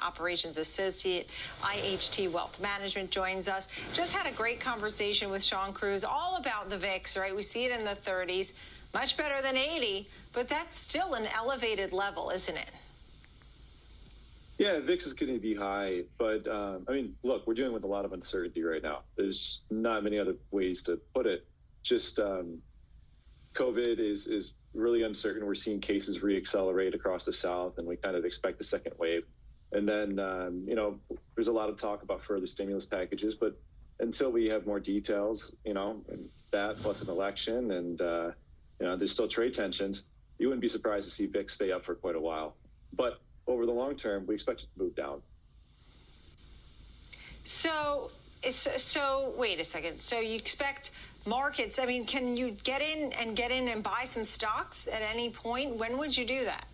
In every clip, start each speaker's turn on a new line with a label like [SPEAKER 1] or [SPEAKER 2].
[SPEAKER 1] Operations Associate, IHT Wealth Management, joins us. Just had a great conversation with Sean Cruz all about the VIX, right? We see it in the 30s, much better than 80, but that's still an elevated level, isn't it?
[SPEAKER 2] Yeah, VIX is going to be high, but I mean, look, we're dealing with a lot of uncertainty right now. There's not many other ways to put it. Just COVID is really uncertain. We're seeing cases reaccelerate across the South, and we kind of expect a second wave. And then, there's a lot of talk about further stimulus packages, but until we have more details, it's that plus an election and, there's still trade tensions, you wouldn't be surprised to see VIX stay up for quite a while. But over the long term, we expect it to move down.
[SPEAKER 1] So wait a second. So you expect markets, I mean, can you get in and buy some stocks at any point? When would you do that?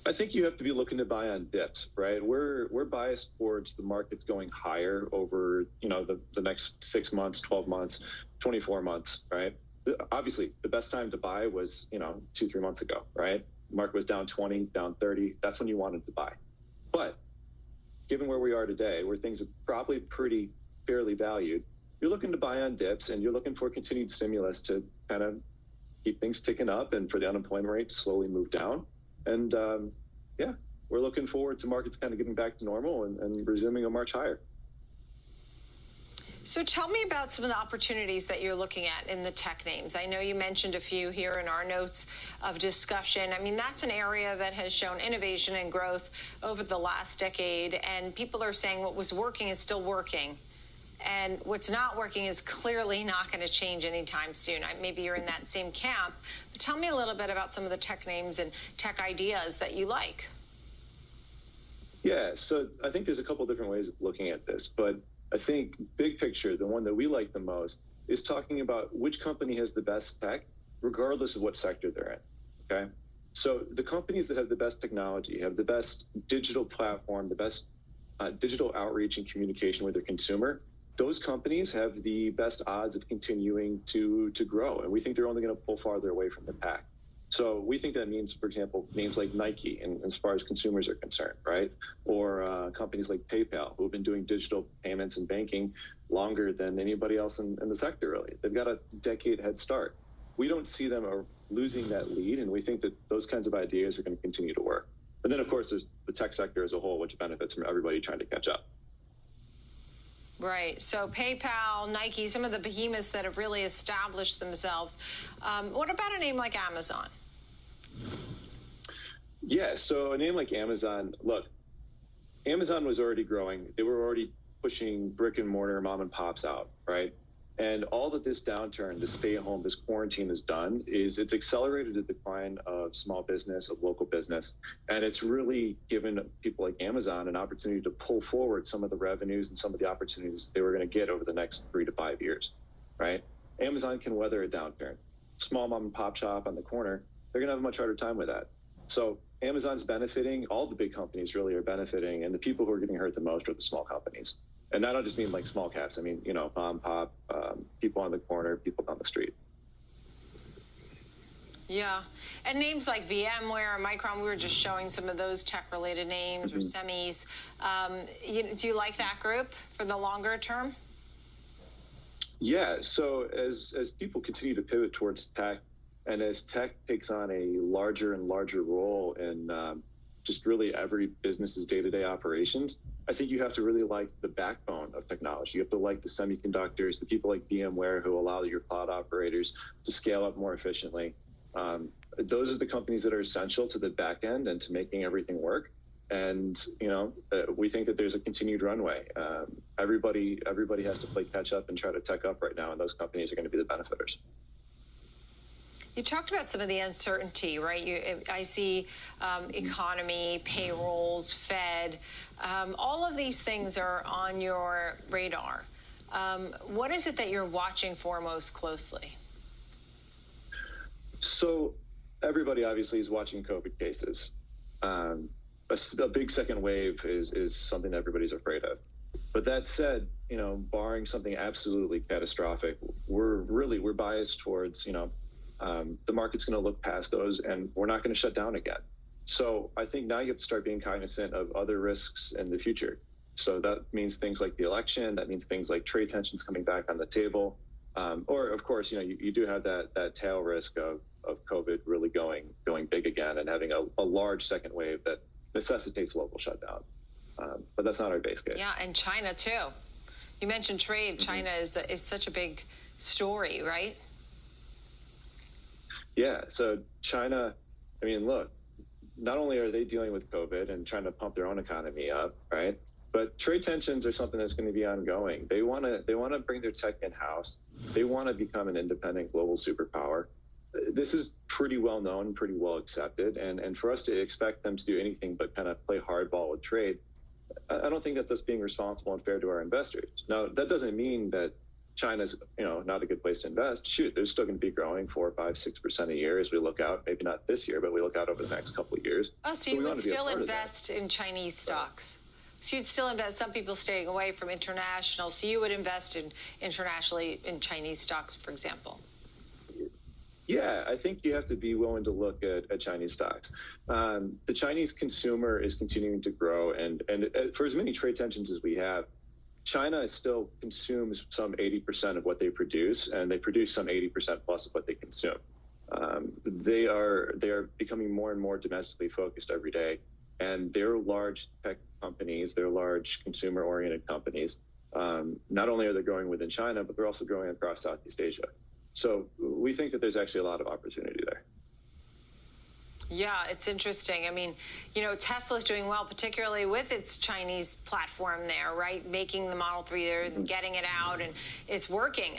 [SPEAKER 2] I think you have to be looking to buy on dips, right? We're biased towards the markets going higher over, the next 6 months, 12 months, 24 months, right? Obviously, the best time to buy was, 2-3 months ago, right? Market was down 20, down 30. That's when you wanted to buy. But given where we are today, where things are probably pretty fairly valued, you're looking to buy on dips and you're looking for continued stimulus to kind of keep things ticking up and for the unemployment rate to slowly move down. And we're looking forward to markets kind of getting back to normal and resuming a march higher.
[SPEAKER 1] So tell me about some of the opportunities that you're looking at in the tech names. I know you mentioned a few here in our notes of discussion. I mean, that's an area that has shown innovation and growth over the last decade, and people are saying what was working is still working. And what's not working is clearly not going to change anytime soon. Maybe you're in that same camp. But tell me a little bit about some of the tech names and tech ideas that you like.
[SPEAKER 2] Yeah, so I think there's a couple different ways of looking at this. But I think big picture, the one that we like the most is talking about which company has the best tech, regardless of what sector they're in, okay? So the companies that have the best technology, have the best digital platform, the best digital outreach and communication with their consumer, those companies have the best odds of continuing to grow. And we think they're only going to pull farther away from the pack. So we think that means, for example, names like Nike, and as far as consumers are concerned, right? Or companies like PayPal, who have been doing digital payments and banking longer than anybody else in the sector, really. They've got a decade head start. We don't see them losing that lead, and we think that those kinds of ideas are going to continue to work. And then, of course, there's the tech sector as a whole, which benefits from everybody trying to catch up.
[SPEAKER 1] Right. So PayPal, Nike, some of the behemoths that have really established themselves. What about a name like Amazon?
[SPEAKER 2] Yeah, so a name like Amazon, look, Amazon was already growing. They were already pushing brick and mortar mom and pops out, right? And all that this downturn, this stay at home, this quarantine has done is it's accelerated the decline of small business, of local business. And it's really given people like Amazon an opportunity to pull forward some of the revenues and some of the opportunities they were going to get over the next 3 to 5 years, right? Amazon can weather a downturn. Small mom and pop shop on the corner, they're going to have a much harder time with that. So Amazon's benefiting. All the big companies really are benefiting. And the people who are getting hurt the most are the small companies. And I don't just mean like small caps. I mean, mom, pop, people on the corner, people down the street.
[SPEAKER 1] Yeah. And names like VMware, Micron, we were just showing some of those tech-related names or semis. Do you like that group for the longer term?
[SPEAKER 2] Yeah. So as people continue to pivot towards tech, and as tech takes on a larger and larger role in just really every business's day-to-day operations, I think you have to really like the backbone of technology. You have to like the semiconductors, the people like VMware who allow your cloud operators to scale up more efficiently. Those are the companies that are essential to the back end and to making everything work. And, we think that there's a continued runway. Everybody has to play catch up and try to tech up right now, and those companies are going to be the benefiters.
[SPEAKER 1] You talked about some of the uncertainty, right? I see economy, payrolls, Fed. All of these things are on your radar. What is it that you're watching for most closely?
[SPEAKER 2] So everybody obviously is watching COVID cases. A big second wave is something that everybody's afraid of. But that said, barring something absolutely catastrophic, we're biased towards, the market's going to look past those, and we're not going to shut down again. So I think now you have to start being cognizant of other risks in the future. So that means things like the election. That means things like trade tensions coming back on the table. Or, of course, you do have that tail risk of COVID really going big again and having a large second wave that necessitates local shutdown. But that's not our base case.
[SPEAKER 1] Yeah, and China, too. You mentioned trade. China is such a big story, right?
[SPEAKER 2] Yeah, so China, I mean, look, not only are they dealing with COVID and trying to pump their own economy up, right? But trade tensions are something that's going to be ongoing. They want to bring their tech in-house. They want to become an independent global superpower. This is pretty well known, pretty well accepted. And for us to expect them to do anything but kind of play hardball with trade, I don't think that's us being responsible and fair to our investors. Now, that doesn't mean that China's, not a good place to invest. Shoot, they're still going to be growing 4%, 5%, 6% a year as we look out. Maybe not this year, but we look out over the next couple of years.
[SPEAKER 1] Oh, so you would still invest in Chinese stocks? So you'd still invest. Some people staying away from international. So you would invest internationally in Chinese stocks, for example.
[SPEAKER 2] Yeah, I think you have to be willing to look at Chinese stocks. The Chinese consumer is continuing to grow, and for as many trade tensions as we have, China still consumes some 80% of what they produce, and they produce some 80% plus of what they consume. They are becoming more and more domestically focused every day, and they're large tech companies, they're large consumer-oriented companies. Not only are they growing within China, but they're also growing across Southeast Asia. So we think that there's actually a lot of opportunity there.
[SPEAKER 1] Yeah, it's interesting. I mean, Tesla's doing well, particularly with its Chinese platform there, right? Making the Model 3 there and getting it out, and it's working.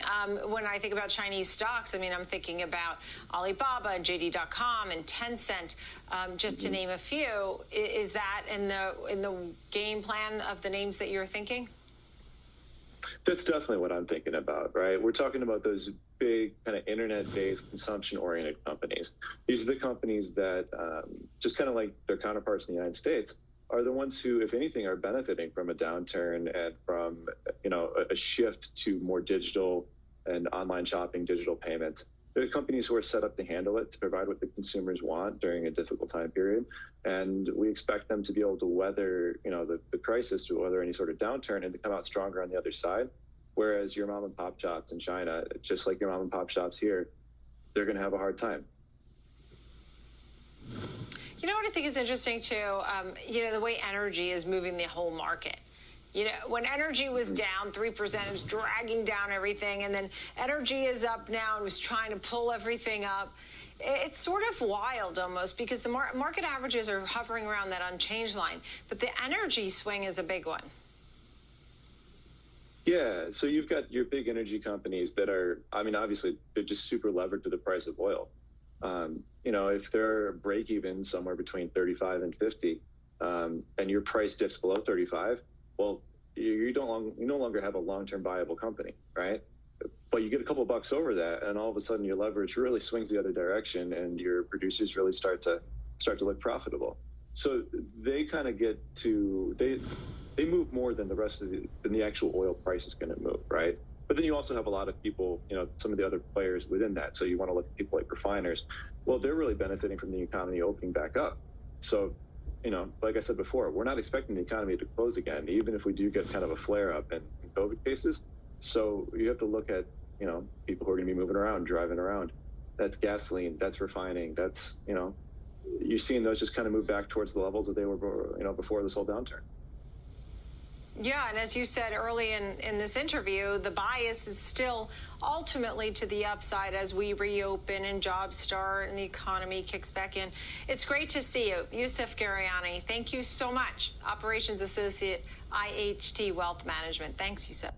[SPEAKER 1] When I think about Chinese stocks, I mean, I'm thinking about Alibaba and JD.com and Tencent, just to name a few. Is that in the game plan of the names that you're thinking?
[SPEAKER 2] That's definitely what I'm thinking about, right? We're talking about those big kind of internet-based consumption-oriented companies. These are the companies that, just kind of like their counterparts in the United States, are the ones who, if anything, are benefiting from a downturn and from, a shift to more digital and online shopping, digital payments. They're the companies who are set up to handle it, to provide what the consumers want during a difficult time period. And we expect them to be able to weather, the crisis, to weather any sort of downturn and to come out stronger on the other side. Whereas your mom and pop shops in China, just like your mom and pop shops here, they're going to have a hard time.
[SPEAKER 1] You know what I think is interesting, too? The way energy is moving the whole market. When energy was down 3%, it was dragging down everything. And then energy is up now and was trying to pull everything up. It's sort of wild almost, because the market averages are hovering around that unchanged line. But the energy swing is a big one.
[SPEAKER 2] Yeah, so you've got your big energy companies that are, obviously, they're just super levered to the price of oil. If they're break even somewhere between 35 and 50, and your price dips below 35, well, you no longer have a long-term viable company, right? But you get a couple bucks over that, and all of a sudden your leverage really swings the other direction, and your producers really start to look profitable. So they kind of get to they move more than the actual oil price is going to move, right? But then you also have a lot of people, some of the other players within that. So you want to look at people like refiners. Well, they're really benefiting from the economy opening back up. So, like I said before, we're not expecting the economy to close again, even if we do get kind of a flare up in COVID cases. So you have to look at, people who are going to be moving around, driving around. That's gasoline, that's refining, that's, you're seeing those just kind of move back towards the levels that they were, before this whole downturn.
[SPEAKER 1] Yeah, and as you said early in this interview, the bias is still ultimately to the upside as we reopen and jobs start and the economy kicks back in. It's great to see you. Youssef Ghareani, thank you so much. Operations Associate, IHT Wealth Management. Thanks, Youssef.